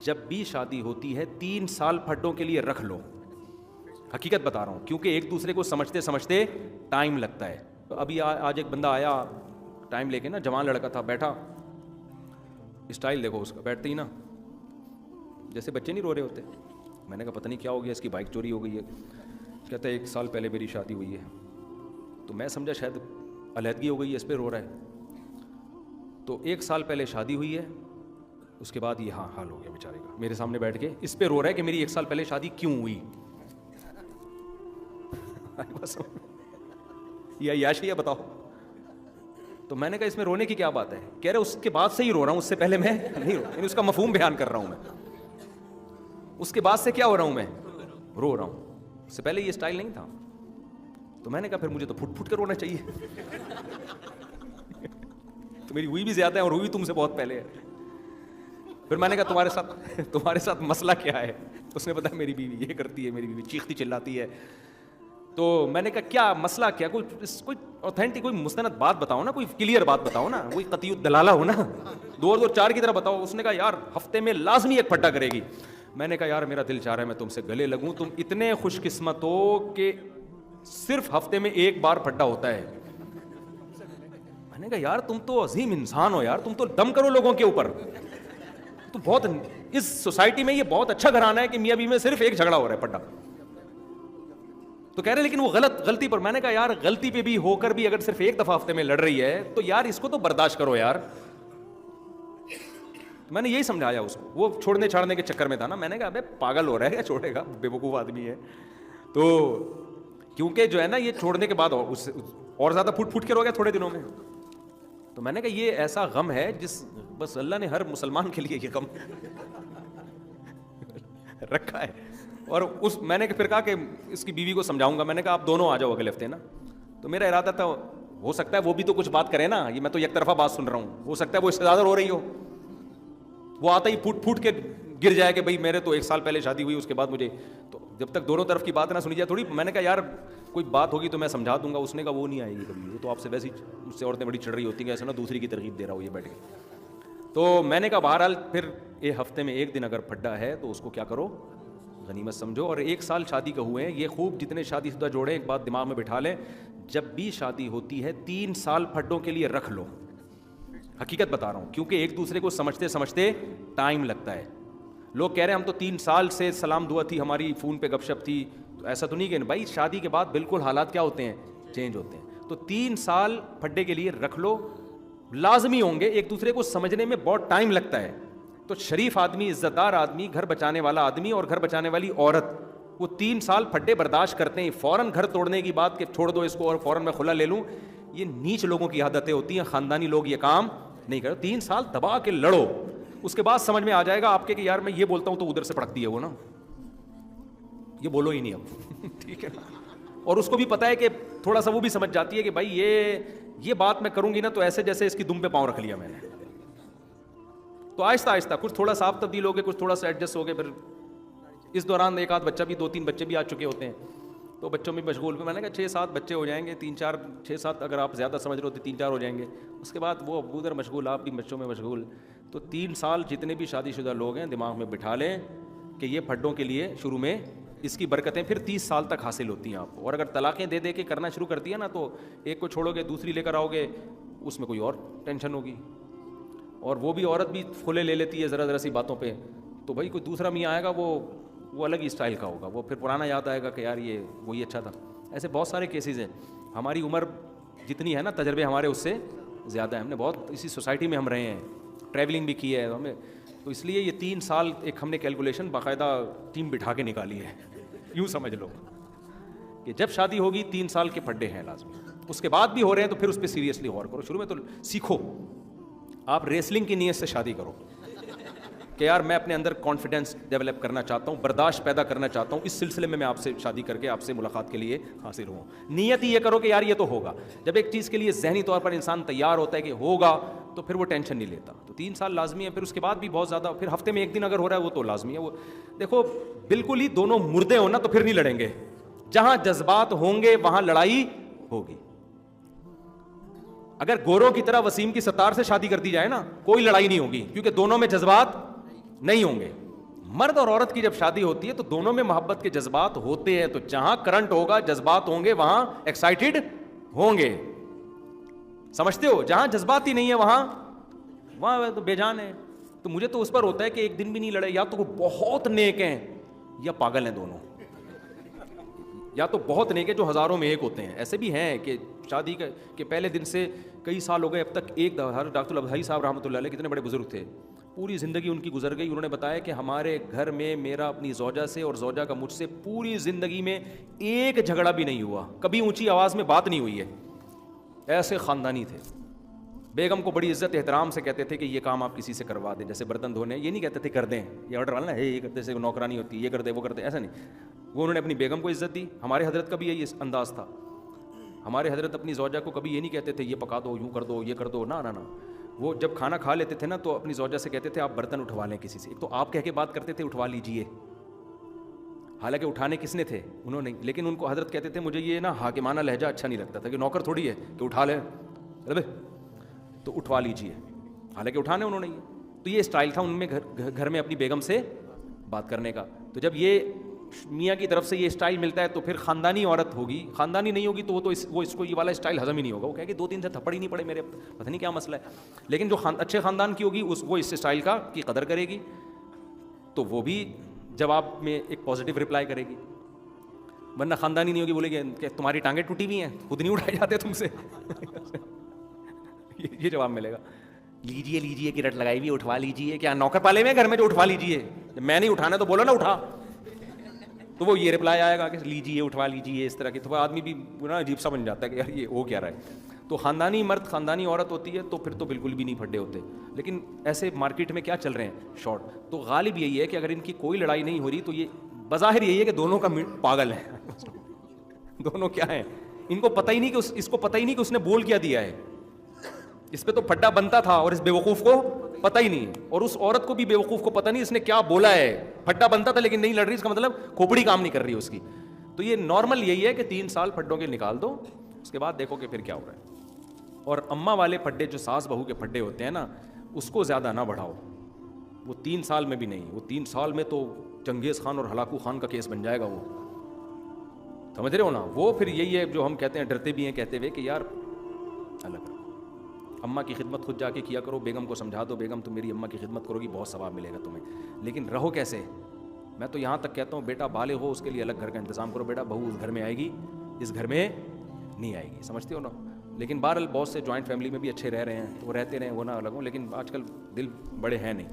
جب بھی شادی ہوتی ہے 3 سال پھڈوں کے لیے رکھ لو. حقیقت بتا رہا ہوں, کیونکہ ایک دوسرے کو سمجھتے سمجھتے ٹائم لگتا ہے. ابھی آج ایک بندہ آیا ٹائم لے کے نا, جوان لڑکا تھا, بیٹھا, اسٹائل دیکھو اس کا, بیٹھتے ہی نا جیسے بچے نہیں رو رہے ہوتے. میں نے کہا پتہ نہیں کیا ہو گیا, اس کی بائک چوری ہو گئی ہے. کہتا ہے 1 سال پہلے میری شادی ہوئی ہے. تو میں سمجھا شاید علیحدگی ہو گئی ہے, اس پہ رو رہا ہے. تو 1 سال پہلے شادی ہوئی ہے, اس کے بعد یہ حال ہو گیا بیچارے کا. میرے سامنے بیٹھ کے اس پہ رو رہا ہے کہ میری 1 سال پہلے شادی کیوں ہوئی. یا یاشیا بتاؤ. تو میں نے کہا اس میں رونے کی کیا بات ہے؟ کہہ رہے اس کے بعد سے ہی رو رہا ہوں, اس سے پہلے میں نہیں رو. یعنی اس کا مفہوم بیان کر رہا ہوں میں. اس کے بعد سے کیا ہو رہا ہوں میں؟ رو رہا ہوں. اس سے پہلے یہ اسٹائل نہیں تھا. تو میں نے کہا پھر مجھے تو پھٹ پھٹ کر رونا چاہیے. تو میری ہوئی بھی زیادہ ہے اور ہوئی تم سے بہت پہلے ہے. پھر میں نے کہا تمہارے ساتھ مسئلہ کیا ہے؟ اس نے بتایا میری بیوی یہ کرتی ہے, میری بیوی چیختی چلاتی ہے. تو میں نے کہا کیا مسئلہ کیا, کوئی اوتھینٹک کوئی مستند بات بتاؤ نا, کوئی کلیئر بات بتاؤ نا, کوئی قطعی الدلالہ ہو نا, 2 اور 2 4 کی طرح بتاؤ. اس نے کہا یار ہفتے میں لازمی ایک پھڈا کرے گی. میں نے کہا یار میرا دل چاہ رہا ہے میں تم سے گلے لگوں, تم اتنے خوش قسمت ہو کہ صرف ہفتے میں 1 بار پھڈا ہوتا ہے. میں نے کہا یار تم تو عظیم انسان ہو یار, تم تو دم کرو لوگوں کے اوپر. تو بہت اس سوسائٹی میں یہ بہت اچھا گھرانہ ہے کہ میاں بیوی میں صرف ایک جھگڑا ہو رہا ہے, پھڈا. تو کہہ رہے لیکن وہ غلطی پر. میں نے کہا یار غلطی پہ بھی ہو کر بھی اگر صرف 1 دفعہ ہفتے میں لڑ رہی ہے تو یار اس کو تو برداشت کرو یار. میں نے یہی سمجھایا اس کو. وہ چھوڑنے چھاڑنے کے چکر میں تھا نا. میں نے کہا ابے پاگل ہو رہا ہے, کیا چھوڑے گا, بے وقوف آدمی ہے. تو کیونکہ جو ہے نا یہ چھوڑنے کے بعد اور زیادہ پھٹ پھٹ کے رو گیا تھوڑے دنوں میں. تو میں نے کہا یہ ایسا غم ہے جس بس اللہ نے ہر مسلمان کے لیے یہ غم رکھا ہے. اور میں نے پھر کہا کہ اس کی بیوی کو سمجھاؤں گا. میں نے کہا آپ دونوں آ جاؤ اگلے ہفتے نا. تو میرا ارادہ تھا ہو سکتا ہے وہ بھی تو کچھ بات کرے نا, یہ میں تو یک طرفہ بات سن رہا ہوں, ہو سکتا ہے وہ اس سے زیادہ رو رہی ہو. وہ آتا ہی پھوٹ پھوٹ کے گر جائے کہ بھائی میرے تو 1 سال پہلے شادی ہوئی, اس کے بعد مجھے. تو جب تک دونوں طرف کی بات نہ سنی جائے تھوڑی. میں نے کہا یار کوئی بات ہوگی تو میں سمجھا دوں گا. اس نے کہا وہ نہیں آئے گی کبھی, وہ تو آپ سے ویسے ہی مجھ سے عورتیں بڑی چڑھ رہی ہوتی ہیں, ایسا نا دوسری کی ترغیب دے رہا ہو یہ بیٹھ کے. تو میں نے کہا بہرحال پھر ایک ہفتے میں 1 دن اگر پھڈا ہے تو اس کو کیا کرو, غنیمت سمجھو. اور 1 سال شادی کا ہوئے ہیں, یہ خوب جتنے شادی شدہ جوڑے ایک بات دماغ میں بٹھا لیں, جب بھی شادی ہوتی ہے 3 سال پھڈوں کے لیے رکھ لو. حقیقت بتا رہا ہوں, کیونکہ ایک دوسرے کو سمجھتے سمجھتے ٹائم لگتا ہے. لوگ کہہ رہے ہیں ہم تو 3 سال سے سلام دعا تھی ہماری, فون پہ گپ شپ تھی. تو ایسا تو نہیں کہ بھائی شادی کے بعد بالکل حالات کیا ہوتے ہیں, چینج ہوتے ہیں. تو 3 سال پھڈے کے لیے رکھ لو, لازمی ہوں گے. ایک دوسرے کو سمجھنے میں بہت ٹائم لگتا ہے. تو شریف آدمی, عزت دار آدمی, گھر بچانے والا آدمی اور گھر بچانے والی عورت, وہ 3 سال پھڈے برداشت کرتے ہیں. فوراً گھر توڑنے کی بات کہ چھوڑ دو اس کو اور فوراً میں خلا لے لوں, یہ نیچ لوگوں کی عادتیں ہوتی ہیں. خاندانی لوگ یہ کام نہیں کرتے. 3 سال دبا کے لڑو, اس کے بعد سمجھ میں آ جائے گا آپ کے کہ یار میں یہ بولتا ہوں تو ادھر سے پڑکتی ہے وہ نا, یہ بولو ہی نہیں اب. ٹھیک ہے. اور اس کو بھی پتا ہے کہ تھوڑا سا وہ بھی سمجھ جاتی ہے کہ بھائی یہ بات میں کروں گی نا تو ایسے جیسے اس کی دم پہ پاؤں رکھ لیا میں نے. تو آہستہ آہستہ کچھ تھوڑا سا آپ تبدیل ہو گئے, کچھ تھوڑا سا ایڈجسٹ ہو گئے. پھر اس دوران 1 آدھ بچہ بھی 2-3 بچے بھی آ چکے ہوتے ہیں, تو بچوں میں مشغول. میں نے کہا 6-7 بچے ہو جائیں گے, 3-4 6-7 اگر آپ زیادہ سمجھ رہے ہو تو 3-4 ہو جائیں گے. اس کے بعد وہ ابو ادھر مشغول, آپ بھی بچوں میں مشغول. تو 3 سال جتنے بھی شادی شدہ لوگ ہیں دماغ میں بٹھا لیں کہ یہ پھڈوں کے لیے شروع میں اس کی برکتیں پھر 30 سال تک حاصل ہوتی ہیں آپ کو. اور اگر طلاقیں دے دے کے کرنا شروع کر دیا نا تو ایک کو چھوڑو گے دوسری لے کر آؤ گے, اس میں کوئی اور ٹینشن ہوگی. اور وہ بھی عورت بھی کھلے لے لیتی ہے ذرا سی باتوں پہ. تو بھائی کوئی دوسرا میاں آئے گا وہ الگ ہی اسٹائل کا ہوگا, وہ پھر پرانا یاد آئے گا کہ یار یہ وہی اچھا تھا. ایسے بہت سارے کیسز ہیں. ہماری عمر جتنی ہے نا, تجربے ہمارے اس سے زیادہ ہیں. ہم نے بہت اسی سوسائٹی میں ہم رہے ہیں, ٹریولنگ بھی کی ہے ہمیں. تو اس لیے یہ 3 سال ایک ہم نے کیلکولیشن باقاعدہ ٹیم بٹھا کے نکالی ہے. یوں سمجھ لو کہ جب شادی ہوگی 3 سال کے پھڈے ہیں لازمی. اس کے بعد بھی ہو رہے ہیں تو پھر اس پہ سیریسلی غور کرو. شروع میں تو سیکھو, آپ ریسلنگ کی نیت سے شادی کرو کہ یار میں اپنے اندر کانفیڈنس ڈیولپ کرنا چاہتا ہوں, برداشت پیدا کرنا چاہتا ہوں, اس سلسلے میں آپ سے شادی کر کے آپ سے ملاقات کے لیے حاصل ہوں. نیت ہی یہ کرو کہ یار یہ تو ہوگا. جب ایک چیز کے لیے ذہنی طور پر انسان تیار ہوتا ہے کہ ہوگا تو پھر وہ ٹینشن نہیں لیتا. تو 3 سال لازمی ہے. پھر اس کے بعد بھی بہت زیادہ, پھر ہفتے میں 1 دن اگر ہو رہا ہے وہ تو لازمی ہے. وہ دیکھو بالکل ہی دونوں مردے ہو نا تو پھر نہیں لڑیں گے. جہاں جذبات ہوں گے وہاں لڑائی ہوگی. اگر گوروں کی طرح وسیم کی ستار سے شادی کر دی جائے نا کوئی لڑائی نہیں ہوگی, کیونکہ دونوں میں جذبات نہیں ہوں گے. مرد اور عورت کی جب شادی ہوتی ہے تو دونوں میں محبت کے جذبات ہوتے ہیں, تو جہاں کرنٹ ہوگا جذبات ہوں گے وہاں ایکسائٹیڈ ہوں گے, سمجھتے ہو؟ جہاں جذبات ہی نہیں ہے وہاں تو بے جان ہے. تو مجھے تو اس پر ہوتا ہے کہ ایک دن بھی نہیں لڑے, یا تو وہ بہت نیک ہیں یا پاگل ہیں دونوں, یا تو بہت نیک ہے جو ہزاروں میں ایک ہوتے ہیں. ایسے بھی ہیں کہ شادی کے پہلے دن سے کئی سال ہو گئے اب تک ایک ڈاکٹر الابدائی صاحب رحمۃ اللہ علیہ کتنے بڑے بزرگ تھے, پوری زندگی ان کی گزر گئی. انہوں نے بتایا کہ ہمارے گھر میں میرا اپنی زوجہ سے اور زوجہ کا مجھ سے پوری زندگی میں ایک جھگڑا بھی نہیں ہوا, کبھی اونچی آواز میں بات نہیں ہوئی ہے. ایسے خاندانی تھے. بیگم کو بڑی عزت احترام سے کہتے تھے کہ یہ کام آپ کسی سے کروا دیں, جیسے برتن دھونے, یہ نہیں کہتے تھے کر دیں, یہ آرڈر والا نا ہے یہ کرتے, جیسے نوکرانی ہوتی ہے یہ کر دے وہ کر دے, ایسا نہیں. وہ انہوں نے اپنی بیگم کو عزت دی. ہمارے حضرت کا بھی یہی انداز تھا. ہمارے حضرت اپنی زوجہ کو کبھی یہ نہیں کہتے تھے یہ پکا دو, یوں کر دو, یہ کر دو, نہ. وہ جب کھانا کھا لیتے تھے نا تو اپنی زوجہ سے کہتے تھے آپ برتن اٹھوا لیں کسی سے. ایک تو آپ کہہ کے بات کرتے تھے اٹھوا لیجئے, حالانکہ اٹھانے کس نے تھے؟ انہوں نے. لیکن ان کو حضرت کہتے تھے مجھے یہ نا حاکمانہ لہجہ اچھا نہیں لگتا تھا, کہ نوکر تھوڑی ہے کہ اٹھا لے تو اٹھوا لیجئے, حالانکہ اٹھانے انہوں نے. تو یہ اسٹائل تھا ان میں گھر میں اپنی بیگم سے بات کرنے کا. تو جب یہ میاں کی طرف سے یہ اسٹائل ملتا ہے تو پھر خاندانی عورت ہوگی, خاندانی نہیں ہوگی تو وہ اس کو یہ والا اسٹائل ہضم ہی نہیں ہوگا. وہ کہے کہ 2-3 سے تھپڑ ہی نہیں پڑے میرے, پتہ نہیں کیا مسئلہ ہے. لیکن جو اچھے خاندان کی ہوگی وہ اس اسٹائل کی قدر کرے گی, تو وہ بھی جواب میں ایک پازیٹیو رپلائی کرے گی. ورنہ خاندانی نہیں ہوگی, بولے گی کہ تمہاری ٹانگیں ٹوٹی ہوئی ہیں, خود نہیں اٹھائے جاتے تم سے. یہ جواب ملے گا. لیجیے کی رٹ لگائی ہوئی, اٹھوا لیجیے. کیا نوکر پالے میں گھر میں جو اٹھوا لیجیے؟ میں نہیں اٹھانا تو بولو نا اٹھا, تو وہ یہ رپلائی آئے گا کہ لیجیے اٹھوا لیجیے, اس طرح کی. تو آدمی بھی نا عجیب سا بن جاتا ہے کہ یار یہ ہو کیا رہا ہے. تو خاندانی مرد خاندانی عورت ہوتی ہے تو پھر تو بالکل بھی نہیں پھڈے ہوتے. لیکن ایسے مارکیٹ میں کیا چل رہے ہیں شارٹ, تو غالب یہی ہے کہ اگر ان کی کوئی لڑائی نہیں ہو رہی تو یہ بظاہر یہی ہے کہ دونوں کا پاگل ہے. دونوں کیا ہیں, ان کو پتہ ہی نہیں کہ اس کو پتہ ہی نہیں کہ اس نے بول کیا دیا ہے. اس پہ تو پھڈا بنتا تھا اور اس بیوقوف کو پتہ ہی نہیں, اور اس عورت کو بھی بیوقوف کو پتہ نہیں اس نے کیا بولا ہے. پھڈا بنتا تھا لیکن نہیں لڑ رہی, اس کا مطلب کھوپڑی کام نہیں کر رہی اس کی. تو یہ نارمل یہی ہے کہ 3 سال پھڈوں کے نکال دو, اس کے بعد دیکھو کہ پھر کیا ہو رہا ہے. اور اماں والے پھڈے جو ساس بہو کے پھڈے ہوتے ہیں نا, اس کو زیادہ نہ بڑھاؤ. وہ 3 سال میں بھی نہیں, وہ 3 سال میں تو چنگیز خان اور ہلاکو خان کا کیس بن جائے گا. وہ سمجھ رہے ہو نا. وہ پھر یہی ہے جو ہم کہتے ہیں, ڈرتے بھی ہیں کہتے ہوئے کہ یار الگ اماں کی خدمت خود جا کے کیا کرو, بیگم کو سمجھا دو, بیگم تم میری اماں کی خدمت کرو گی بہت ثواب ملے گا تمہیں. لیکن رہو کیسے؟ میں تو یہاں تک کہتا ہوں بیٹا بالغ ہو اس کے لیے الگ گھر کا انتظام کرو. بیٹا بہو اس گھر میں آئے گی, اس گھر میں نہیں آئے گی, سمجھتے ہو نا. لیکن بہرحال بہت سے جوائنٹ فیملی میں بھی اچھے رہ رہے ہیں, تو وہ رہتے رہیں, وہ نہ الگ ہوں. لیکن آج کل دل بڑے ہیں نہیں.